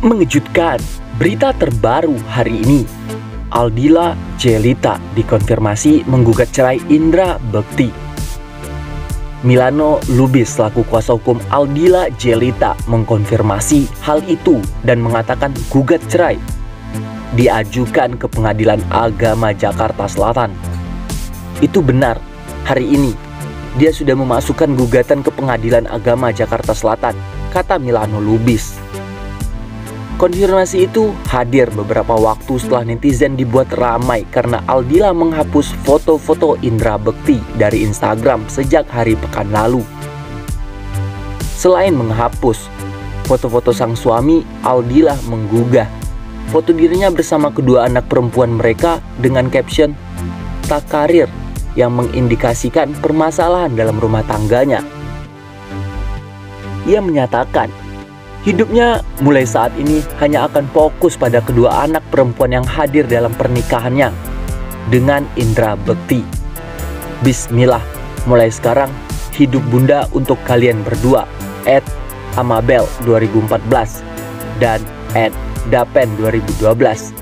Mengejutkan, berita terbaru hari ini. Aldila Djelita dikonfirmasi menggugat cerai Indra Bekti. Milano Lubis selaku kuasa hukum Aldila Djelita mengkonfirmasi hal itu dan mengatakan gugat cerai diajukan ke Pengadilan Agama Jakarta Selatan. Itu benar, hari ini dia sudah memasukkan gugatan ke Pengadilan Agama Jakarta Selatan, kata Milano Lubis. Konfirmasi itu hadir beberapa waktu setelah netizen dibuat ramai karena Aldila menghapus foto-foto Indra Bekti dari Instagram sejak hari pekan lalu. Selain menghapus foto-foto sang suami, Aldila menggugah foto dirinya bersama kedua anak perempuan mereka dengan caption "tak karir" yang mengindikasikan permasalahan dalam rumah tangganya. Ia menyatakan hidupnya mulai saat ini hanya akan fokus pada kedua anak perempuan yang hadir dalam pernikahannya dengan Indra Bekti. Bismillah, mulai sekarang hidup bunda untuk kalian berdua. @amabel 2014 dan @dapen 2012.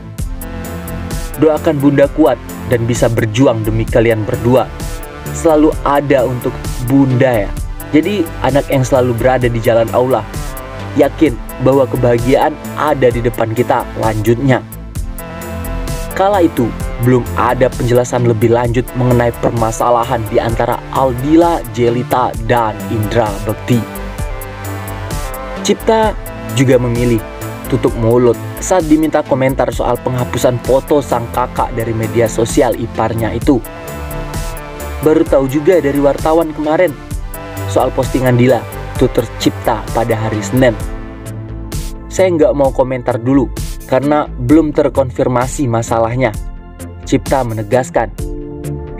Doakan bunda kuat dan bisa berjuang demi kalian berdua. Selalu ada untuk bunda ya. Jadi anak yang selalu berada di jalan Allah. Yakin bahwa kebahagiaan ada di depan kita, lanjutnya. Kala itu, belum ada penjelasan lebih lanjut mengenai permasalahan di antara Aldila Djelita dan Indra Bekti. Cipta juga memilih tutup mulut saat diminta komentar soal penghapusan foto sang kakak dari media sosial iparnya itu. Baru tahu juga dari wartawan kemarin soal postingan Dila tutur Cipta pada hari Senin. Saya nggak mau komentar dulu karena belum terkonfirmasi masalahnya, Cipta menegaskan.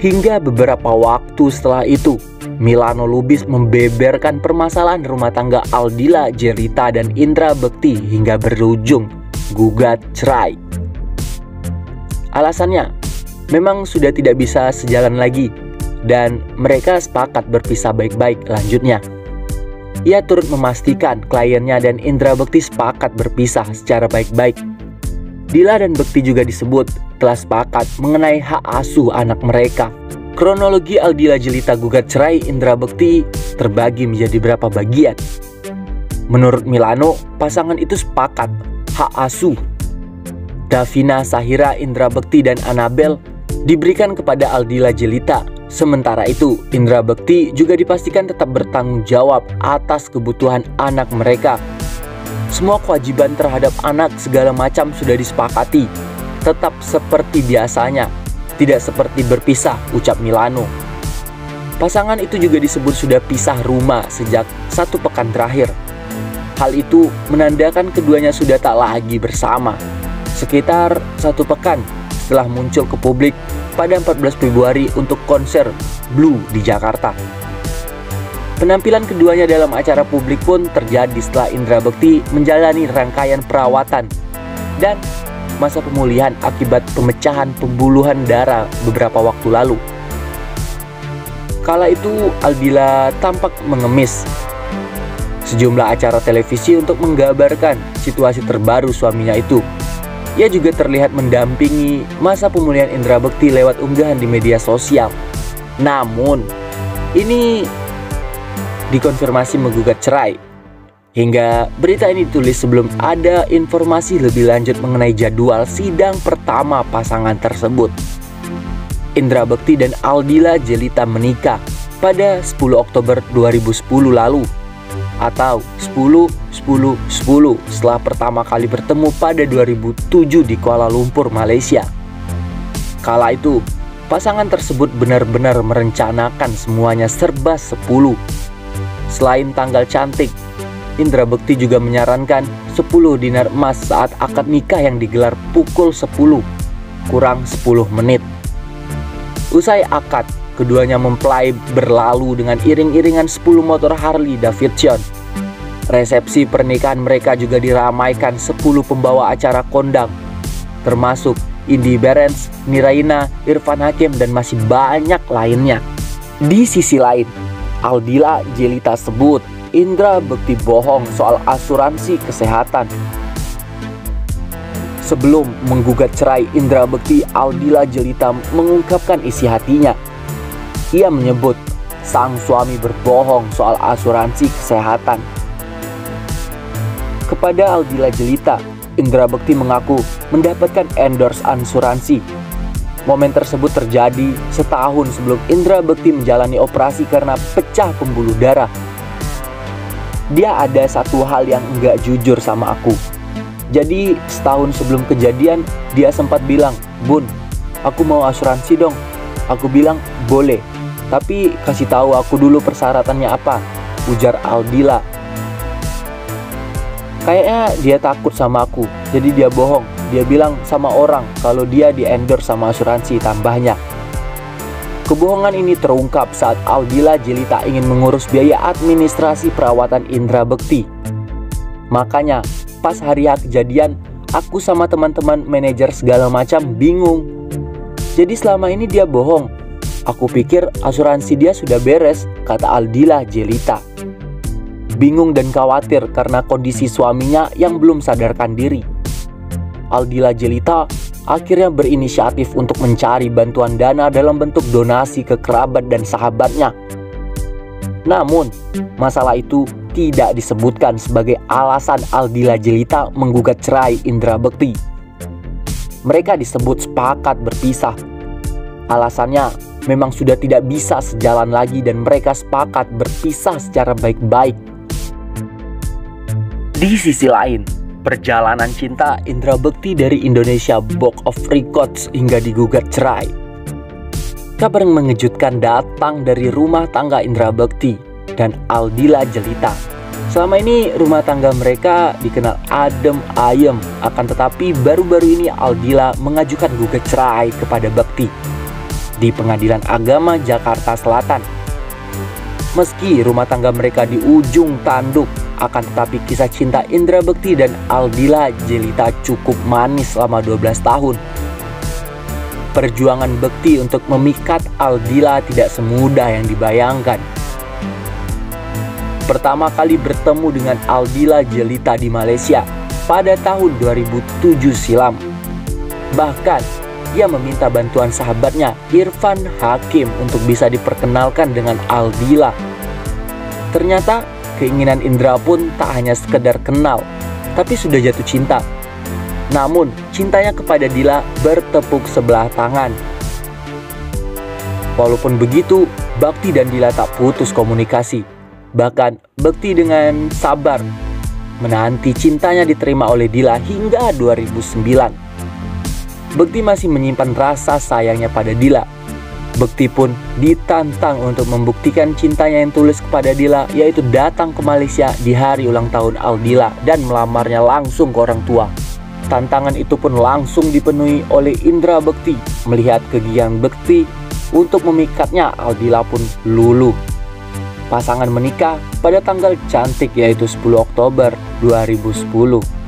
Hingga beberapa waktu setelah itu, Milano Lubis membeberkan permasalahan rumah tangga Aldila Djelita dan Indra Bekti hingga berujung gugat cerai. Alasannya, memang sudah tidak bisa sejalan lagi dan mereka sepakat berpisah baik-baik, lanjutnya. Ia turut memastikan kliennya dan Indra Bekti sepakat berpisah secara baik-baik. Dila dan Bekti juga disebut telah sepakat mengenai hak asuh anak mereka. Kronologi Aldila Djelita gugat cerai Indra Bekti terbagi menjadi berapa bagian. Menurut Milano, pasangan itu sepakat hak asuh Davina Sahira, Indra Bekti dan Anabel diberikan kepada Aldila Djelita. Sementara itu, Indra Bekti juga dipastikan tetap bertanggung jawab atas kebutuhan anak mereka. Semua kewajiban terhadap anak segala macam sudah disepakati, tetap seperti biasanya, tidak seperti berpisah, ucap Milano. Pasangan itu juga disebut sudah pisah rumah sejak 1 pekan terakhir. Hal itu menandakan keduanya sudah tak lagi bersama. Sekitar 1 pekan setelah muncul ke publik pada 14 Februari untuk konser Blue di Jakarta. Penampilan keduanya dalam acara publik pun terjadi setelah Indra Bekti menjalani rangkaian perawatan dan masa pemulihan akibat pemecahan pembuluhan darah beberapa waktu lalu. Kala itu Aldila tampak mengemis sejumlah acara televisi untuk menggambarkan situasi terbaru suaminya itu. Ia juga terlihat mendampingi masa pemulihan Indra Bekti lewat unggahan di media sosial. Namun, ini dikonfirmasi menggugat cerai. Hingga berita ini ditulis sebelum ada informasi lebih lanjut mengenai jadwal sidang pertama pasangan tersebut. Indra Bekti dan Aldila Djelita menikah pada 10 Oktober 2010 lalu. Atau 10-10-10 setelah pertama kali bertemu pada 2007 di Kuala Lumpur, Malaysia. Kala itu, pasangan tersebut benar-benar merencanakan semuanya serba 10. Selain tanggal cantik, Indra Bekti juga menyarankan 10 dinar emas saat akad nikah yang digelar pukul 10 kurang 10 menit. Usai akad, keduanya mempelai berlalu dengan iring-iringan 10 motor Harley Davidson. Resepsi pernikahan mereka juga diramaikan 10 pembawa acara kondang, termasuk Indy Barens, Niraina, Irfan Hakim, dan masih banyak lainnya. Di sisi lain, Aldila Djelita sebut Indra Bekti bohong soal asuransi kesehatan. Sebelum menggugat cerai Indra Bekti, Aldila Jelita mengungkapkan isi hatinya. Ia menyebut sang suami berbohong soal asuransi kesehatan. Kepada Aldila Jelita, Indra Bekti mengaku mendapatkan endorse asuransi. Momen tersebut terjadi setahun sebelum Indra Bekti menjalani operasi karena pecah pembuluh darah. Dia ada satu hal yang enggak jujur sama aku. Jadi setahun sebelum kejadian dia sempat bilang, "Bun, aku mau asuransi dong." Aku bilang, "Boleh, tapi kasih tahu aku dulu persyaratannya apa," ujar Aldila. Kayaknya dia takut sama aku, jadi dia bohong. Dia bilang sama orang kalau dia di-endorse sama asuransi, tambahnya. Kebohongan ini terungkap saat Aldila Jelita ingin mengurus biaya administrasi perawatan Indra Bekti. Makanya pas hari kejadian, aku sama teman-teman manajer segala macam bingung. Jadi selama ini dia bohong. Aku pikir asuransi dia sudah beres, kata Aldila Jelita. Bingung dan khawatir karena kondisi suaminya yang belum sadarkan diri. Aldila Jelita akhirnya berinisiatif untuk mencari bantuan dana dalam bentuk donasi ke kerabat dan sahabatnya. Namun, masalah itu tidak disebutkan sebagai alasan Aldila Jelita menggugat cerai Indra Bekti. Mereka disebut sepakat berpisah. Alasannya memang sudah tidak bisa sejalan lagi dan mereka sepakat berpisah secara baik-baik. Di sisi lain, perjalanan cinta Indra Bekti dari Indonesia Book of Records hingga digugat cerai. Kabar yang mengejutkan datang dari rumah tangga Indra Bekti dan Aldila Jelita. Selama ini rumah tangga mereka dikenal adem ayem, akan tetapi baru-baru ini Aldila mengajukan gugat cerai kepada Bekti di Pengadilan Agama Jakarta Selatan. Meski rumah tangga mereka di ujung tanduk, akan tetapi kisah cinta Indra Bekti dan Aldila Jelita cukup manis selama 12 tahun. Perjuangan Bekti untuk memikat Aldila tidak semudah yang dibayangkan. Pertama kali bertemu dengan Aldila Jelita di Malaysia pada tahun 2007 silam. Bahkan, ia meminta bantuan sahabatnya Irfan Hakim untuk bisa diperkenalkan dengan Aldila. Ternyata keinginan Indra pun tak hanya sekedar kenal, tapi sudah jatuh cinta. Namun, cintanya kepada Dila bertepuk sebelah tangan. Walaupun begitu, Bekti dan Dila tak putus komunikasi. Bahkan, Bekti dengan sabar menanti cintanya diterima oleh Dila hingga 2009. Bekti masih menyimpan rasa sayangnya pada Dila. Bekti pun ditantang untuk membuktikan cintanya yang tulus kepada Dila, yaitu datang ke Malaysia di hari ulang tahun Aldila dan melamarnya langsung ke orang tua. Tantangan itu pun langsung dipenuhi oleh Indra Bekti. Melihat kegigihan Bekti untuk memikatnya, Aldila pun luluh. Pasangan menikah pada tanggal cantik yaitu 10 Oktober 2010.